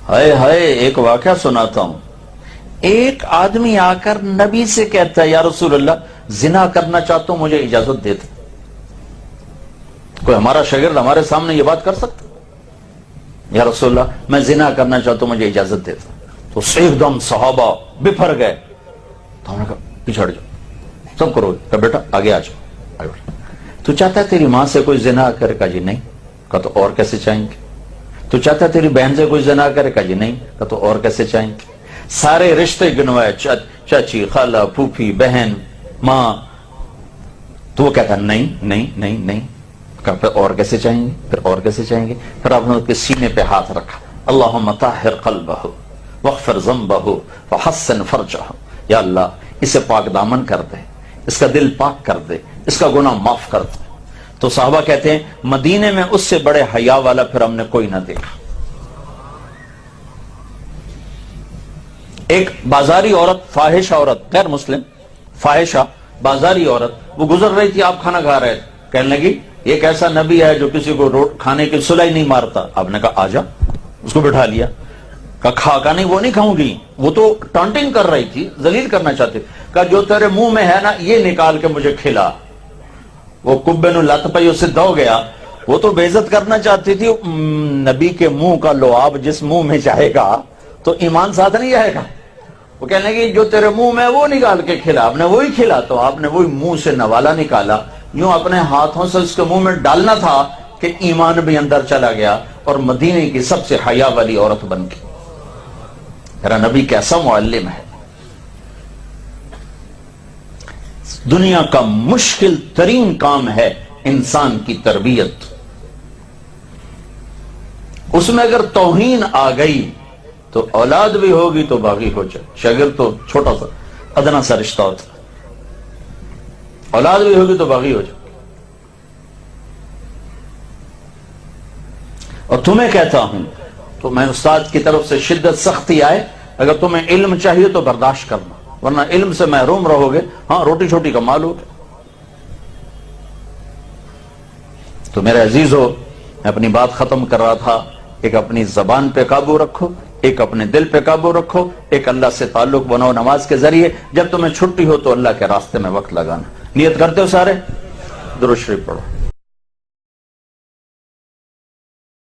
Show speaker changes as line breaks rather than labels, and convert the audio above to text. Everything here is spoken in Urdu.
ہائے ہائے، ایک واقعہ سناتا ہوں. ایک آدمی آ کر نبی سے کہتا ہے یا رسول اللہ زنا کرنا چاہتا ہوں، مجھے اجازت دیتے. کوئی ہمارا شاگرد ہمارے سامنے یہ بات کر سکتا؟ یا رسول اللہ میں زنا کرنا چاہتا ہوں، مجھے اجازت دیتا. تو ایک دم صحابہ بپھر گئے. تو ہم نے کہا پچھڑ جاؤ، سب کرو. کہ بیٹا آگے آ جاؤ. تو چاہتا ہے تیری ماں سے کوئی زنا کرے؟ کہا جی نہیں. کہا تو اور کیسے چاہیں گے؟ تو چاہتا ہے تیری بہن سے کوئی زنا کرے؟ کہا جی نہیں. کہا تو اور کیسے چاہیں گے؟ سارے رشتے گنوائے، چاچی، خالہ، پھوپھی، بہن، ماں. تو وہ کہتا نہیں نہیں نہیں نہیں. کہا پھر اور کیسے چاہیں گے؟ پھر اور کیسے چاہیں گے؟ پھر آپ نے اس کے سینے پہ ہاتھ رکھا. اللہم طہر قلبہ واغفر ذنبہ وحسن فرجہ. یا اللہ اسے پاک دامن کر دے، اس کا دل پاک کر دے، اس کا گناہ معاف کر دے. تو صحابہ کہتے ہیں مدینے میں اس سے بڑے حیا والا پھر ہم نے کوئی نہ دیکھا. ایک بازاری عورت، فاحشہ عورت، غیر مسلم فاحشہ بازاری عورت، وہ گزر رہی تھی، آپ کھانا کھا رہے تھے. کہنے لگی ایک ایسا نبی ہے جو کسی کو کھانے کی صلاح نہیں مارتا. آپ نے کہا آجا. اس کو بٹھا لیا. کہا کھا کا نہیں، وہ نہیں کھاؤں گی. وہ تو ٹانٹنگ کر رہی تھی، ذلیل کرنا چاہتی. کہا جو تیرے منہ میں ہے نا یہ نکال کے مجھے کھلا. وہ کبے نو لت پئی، اس سے دو گیا. وہ تو بے عزت کرنا چاہتی تھی. نبی کے منہ کا لعاب جس منہ میں جائے گا تو ایمان ساتھ نہیں جائے گا. وہ کہنے لگی جو تیرے منہ میں وہ نکال کے کھلا. آپ نے وہی کھلا. تو آپ نے وہی منہ سے نوالا نکالا، یوں اپنے ہاتھوں سے اس کے منہ میں ڈالنا تھا کہ ایمان بھی اندر چلا گیا اور مدینے کی سب سے حیا والی عورت بن گئی. میرا نبی کیسا معلم ہے. دنیا کا مشکل ترین کام ہے انسان کی تربیت. اس میں اگر توہین آ گئی تو اولاد بھی ہوگی تو باغی ہو جائے. شاگرد تو چھوٹا سا ادنا سا رشتہ ہوتا، اولاد بھی ہوگی تو باغی ہو جائے. اور تمہیں کہتا ہوں تو میں استاد کی طرف سے شدت سختی آئے، اگر تمہیں علم چاہیے تو برداشت کرنا، ورنہ علم سے محروم رہو گے. ہاں روٹی چھوٹی کما لو گے. تو میرے عزیزو، میں اپنی بات ختم کر رہا تھا. ایک اپنی زبان پہ قابو رکھو، ایک اپنے دل پہ قابو رکھو، ایک اللہ سے تعلق بناؤ نماز کے ذریعے. جب تمہیں چھٹی ہو تو اللہ کے راستے میں وقت لگانا. نیت کرتے ہو سارے؟ درود شریف پڑھو.